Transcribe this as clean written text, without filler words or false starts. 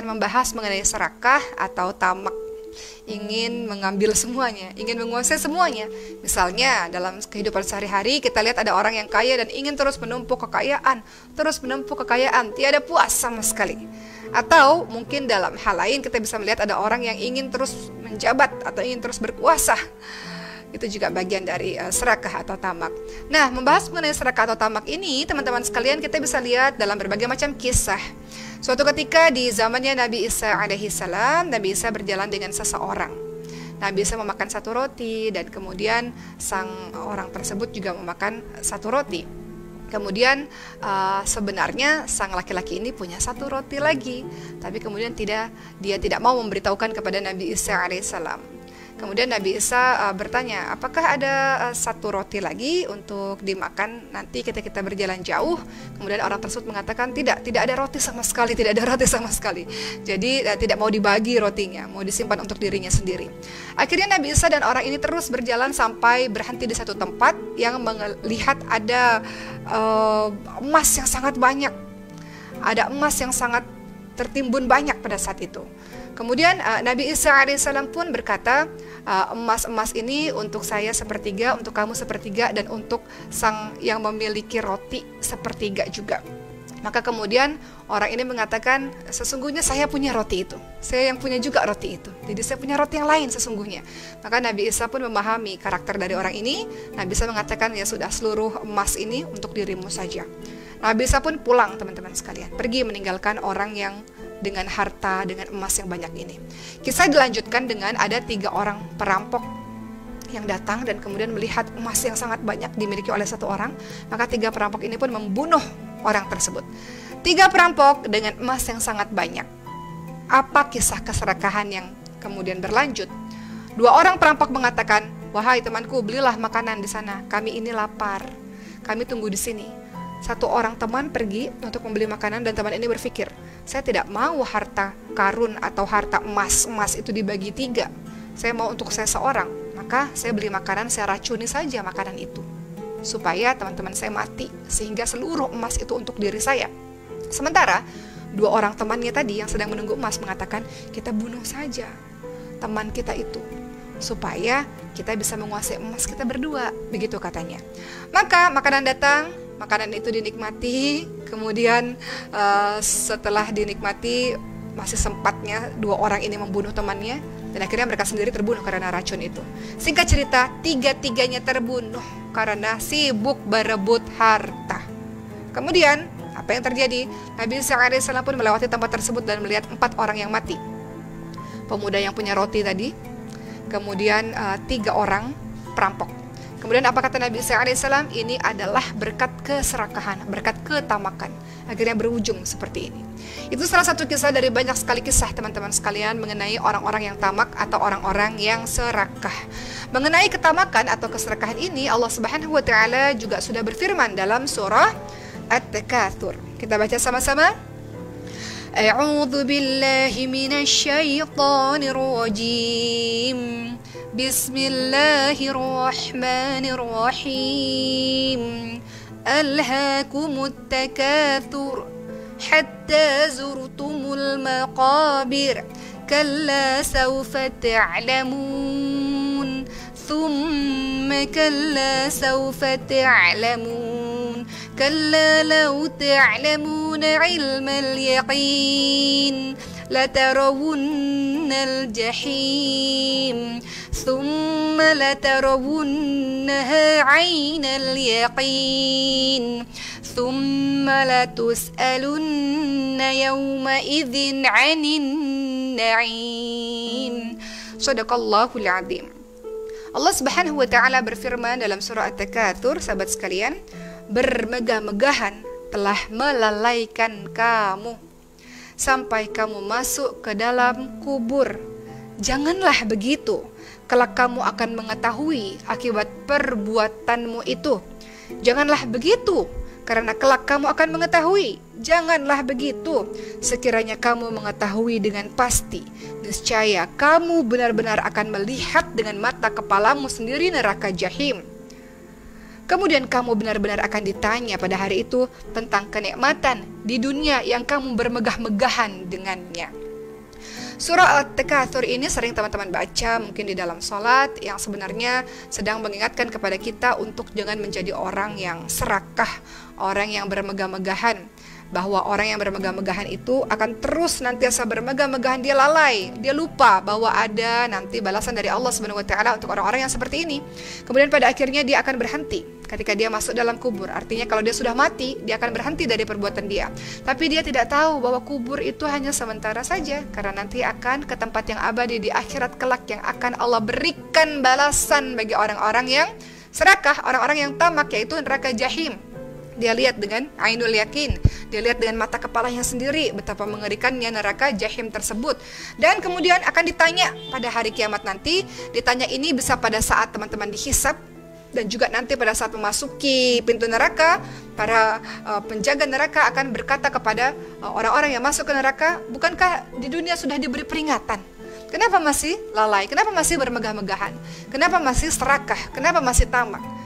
akan membahas mengenai serakah atau tamak, ingin mengambil semuanya, ingin menguasai semuanya. Misalnya dalam kehidupan sehari-hari kita lihat ada orang yang kaya dan ingin terus menumpuk kekayaan, tiada puas sama sekali. Atau mungkin dalam hal lain kita bisa melihat ada orang yang ingin terus menjabat atau ingin terus berkuasa. Itu juga bagian dari serakah atau tamak. Nah, membahas mengenai serakah atau tamak ini, teman-teman sekalian, kita bisa lihat dalam berbagai macam kisah. Suatu ketika di zamannya Nabi Isa alaihi salam, Nabi Isa berjalan dengan seseorang. Nabi Isa memakan satu roti dan kemudian sang orang tersebut juga memakan satu roti. Kemudian sebenarnya sang laki-laki ini punya satu roti lagi, tapi kemudian dia tidak mau memberitahukan kepada Nabi Isa alaihissalam. Kemudian Nabi Isa bertanya, apakah ada satu roti lagi untuk dimakan nanti ketika kita berjalan jauh? Kemudian orang tersebut mengatakan tidak ada roti sama sekali, Jadi tidak mau dibagi rotinya, mau disimpan untuk dirinya sendiri. Akhirnya Nabi Isa dan orang ini terus berjalan sampai berhenti di satu tempat yang melihat ada emas yang sangat banyak. Ada emas yang sangat tertimbun banyak pada saat itu. Kemudian Nabi Isa alaihissalam pun berkata, emas-emas ini untuk saya sepertiga, untuk kamu sepertiga, dan untuk sang yang memiliki roti sepertiga juga. Maka kemudian orang ini mengatakan, sesungguhnya saya punya roti itu, saya yang punya juga roti itu, jadi saya punya roti yang lain sesungguhnya. Maka Nabi Isa pun memahami karakter dari orang ini. Nabi Isa mengatakan, ya sudah, seluruh emas ini untuk dirimu saja. Nabi Isa pun pulang, teman-teman sekalian, pergi meninggalkan orang yang dengan harta, dengan emas yang banyak ini. Kisah dilanjutkan dengan ada 3 orang perampok yang datang dan kemudian melihat emas yang sangat banyak dimiliki oleh satu orang. Maka 3 perampok ini pun membunuh orang tersebut. 3 perampok dengan emas yang sangat banyak. Apa kisah keserakahan yang kemudian berlanjut? 2 orang perampok mengatakan, wahai temanku, belilah makanan di sana, kami ini lapar, kami tunggu di sini. Satu orang teman pergi untuk membeli makanan dan teman ini berpikir, saya tidak mau harta karun atau harta emas itu dibagi 3. Saya mau untuk saya seorang. Maka saya beli makanan, saya racuni saja makanan itu, supaya teman-teman saya mati, sehingga seluruh emas itu untuk diri saya. Sementara 2 orang temannya tadi yang sedang menunggu emas mengatakan, kita bunuh saja teman kita itu, supaya kita bisa menguasai emas kita berdua, begitu katanya. Maka makanan datang, makanan itu dinikmati. Kemudian setelah dinikmati, masih sempatnya 2 orang ini membunuh temannya, dan akhirnya mereka sendiri terbunuh karena racun itu. Singkat cerita, 3-tiganya terbunuh karena sibuk berebut harta. Kemudian apa yang terjadi? Nabi Isa alaihissalam pun melewati tempat tersebut dan melihat 4 orang yang mati. Pemuda yang punya roti tadi, kemudian 3 orang perampok. Kemudian apa kata Nabi Isa alaihissalam? Ini adalah berkat keserakahan, berkat ketamakan. Akhirnya berujung seperti ini. Itu salah satu kisah dari banyak sekali kisah, teman-teman sekalian, mengenai orang-orang yang tamak atau orang-orang yang serakah. Mengenai ketamakan atau keserakahan ini, Allah Subhanahu wa taala juga sudah berfirman dalam surah At-Takatsur. Kita baca sama-sama. A'udzu billahi minasy syaithanir rajim. Bismillahirrahmanirrahim. Alhaakumut takatsur hatta zurtumul maqabir. Kalla sawfa ta'lamun. Thumma kalla sawfa ta'lamun. Kalla law ta'lamuna 'ilmal yaqin latarawunnal jahim. ثم لترونها عين اليقين ثم لتسألن يومئذ عن النعيم. Shadaqallahul Azim. Allah Subhanahu wa taala berfirman dalam surah At-Takatsur, sahabat sekalian, bermegah-megahan telah melalaikan kamu sampai kamu masuk ke dalam kubur. Janganlah begitu, kelak kamu akan mengetahui akibat perbuatanmu itu. Janganlah begitu, karena kelak kamu akan mengetahui. Janganlah begitu, sekiranya kamu mengetahui dengan pasti, niscaya kamu benar-benar akan melihat dengan mata kepalamu sendiri neraka jahim. Kemudian kamu benar-benar akan ditanya pada hari itu tentang kenikmatan di dunia yang kamu bermegah-megahan dengannya. Surah At-Takatsur ini sering teman-teman baca mungkin di dalam sholat, yang sebenarnya sedang mengingatkan kepada kita untuk jangan menjadi orang yang serakah, orang yang bermegah-megahan. Bahwa orang yang bermegah-megahan itu akan terus nantiasa bermegah-megahan, dia lalai, dia lupa bahwa ada nanti balasan dari Allah Subhanahu wa taala untuk orang-orang yang seperti ini. Kemudian pada akhirnya dia akan berhenti ketika dia masuk dalam kubur. Artinya kalau dia sudah mati, dia akan berhenti dari perbuatan dia. Tapi dia tidak tahu bahwa kubur itu hanya sementara saja, karena nanti akan ke tempat yang abadi di akhirat kelak, yang akan Allah berikan balasan bagi orang-orang yang serakah, orang-orang yang tamak, yaitu neraka jahim. Dia lihat dengan ainul yakin, dia lihat dengan mata kepalanya sendiri betapa mengerikannya neraka jahim tersebut. Dan kemudian akan ditanya pada hari kiamat nanti. Ditanya ini bisa pada saat teman-teman dihisab, dan juga nanti pada saat memasuki pintu neraka, para penjaga neraka akan berkata kepada orang-orang yang masuk ke neraka, bukankah di dunia sudah diberi peringatan? Kenapa masih lalai? Kenapa masih bermegah-megahan? Kenapa masih serakah? Kenapa masih tamak?